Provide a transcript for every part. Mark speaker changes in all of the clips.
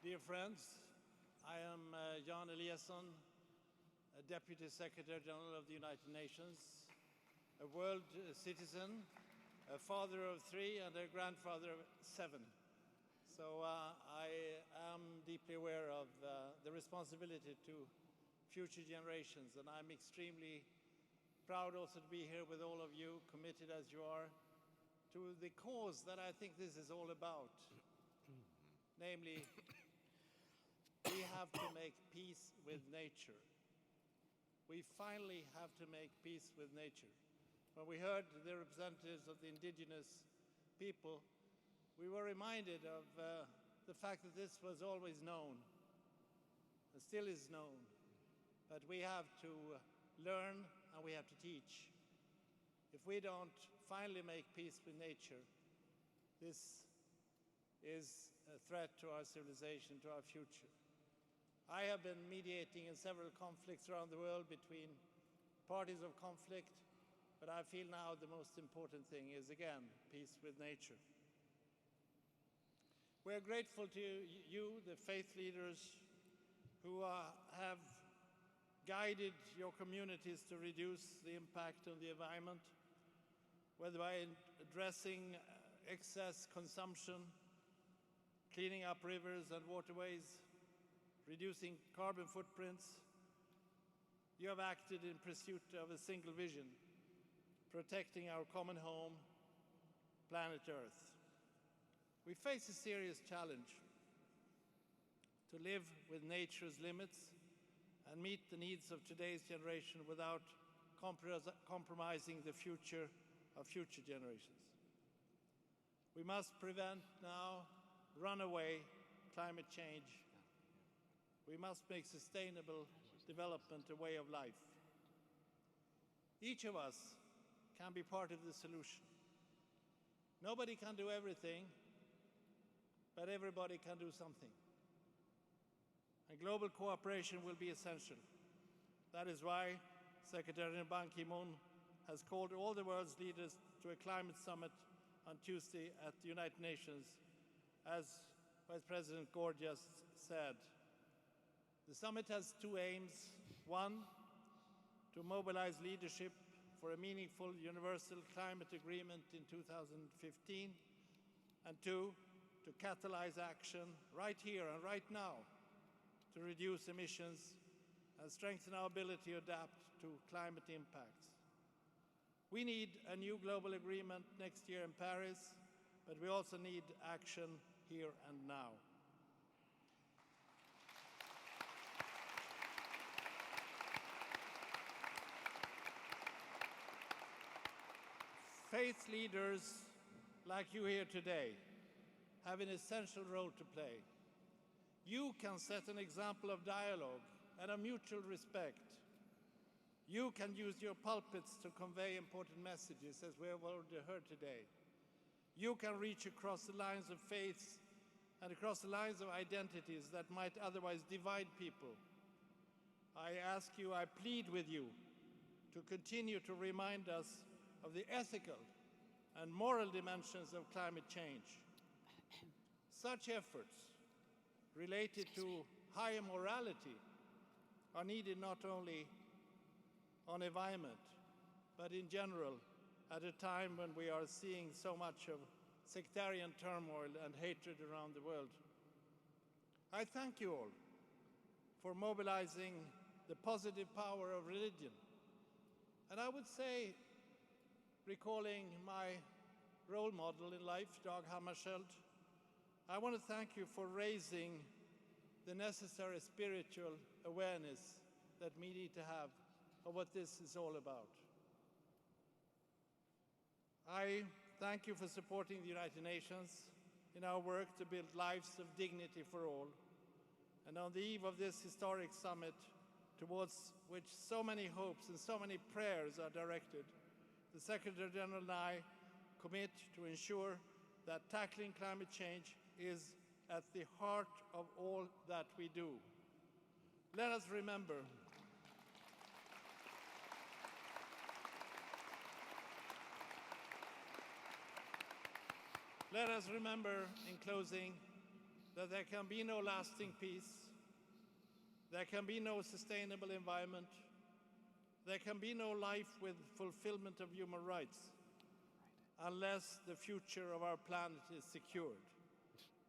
Speaker 1: Dear friends, I am Jan Eliasson, a Deputy Secretary General of the United Nations, a world citizen, a father of 3 and a grandfather of 7. So I am deeply aware of the responsibility to future generations, and I'm extremely proud also to be here with all of you, committed as you are, to the cause that I think this is all about. Namely, we have to make peace with nature. We finally have to make peace with nature. When we heard the representatives of the indigenous people, we were reminded of the fact that this was always known, and still is known. But we have to learn and we have to teach. If we don't finally make peace with nature, this is a threat to our civilization, to our future. I have been mediating in several conflicts around the world between parties of conflict, but I feel now the most important thing is, again, peace with nature. We are grateful to you, the faith leaders, who have guided your communities to reduce the impact on the environment, whether by addressing excess consumption, cleaning up rivers and waterways, reducing carbon footprints. You have acted in pursuit of a single vision, protecting our common home, planet Earth. We face a serious challenge to live with nature's limits and meet the needs of today's generation without compromising the future of future generations. We must prevent now runaway climate change. We must make sustainable development a way of life. Each of us can be part of the solution. Nobody can do everything, but everybody can do something. And global cooperation will be essential. That is why Secretary General Ban Ki-moon has called all the world's leaders to a climate summit on Tuesday at the United Nations, as Vice President Gore just said. The summit has 2 aims. 1, to mobilize leadership for a meaningful universal climate agreement in 2015, and 2, to catalyze action right here and right now to reduce emissions and strengthen our ability to adapt to climate impacts. We need a new global agreement next year in Paris, but we also need action here and now. Faith leaders like you here today have an essential role to play. You can set an example of dialogue and of mutual respect. You can use your pulpits to convey important messages, as we have already heard today. You can reach across the lines of faiths and across the lines of identities that might otherwise divide people. I ask you, I plead with you to continue to remind us of the ethical and moral dimensions of climate change. Such efforts related to higher morality are needed not only on environment, but in general at a time when we are seeing so much of sectarian turmoil and hatred around the world. I thank you all for mobilizing the positive power of religion. And I would say, recalling my role model in life, Dag Hammarskjöld, I want to thank you for raising the necessary spiritual awareness that we need to have of what this is all about. I thank you for supporting the United Nations in our work to build lives of dignity for all. And on the eve of this historic summit, towards which so many hopes and so many prayers are directed, the Secretary General and I commit to ensure that tackling climate change is at the heart of all that we do. Let us remember in closing that there can be no lasting peace, there can be no sustainable environment, there can be no life with fulfillment of human rights unless the future of our planet is secured.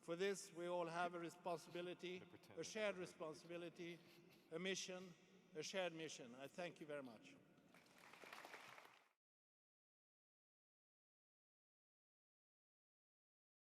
Speaker 1: For this, we all have a responsibility, a shared responsibility, a mission, a shared mission. I thank you very much.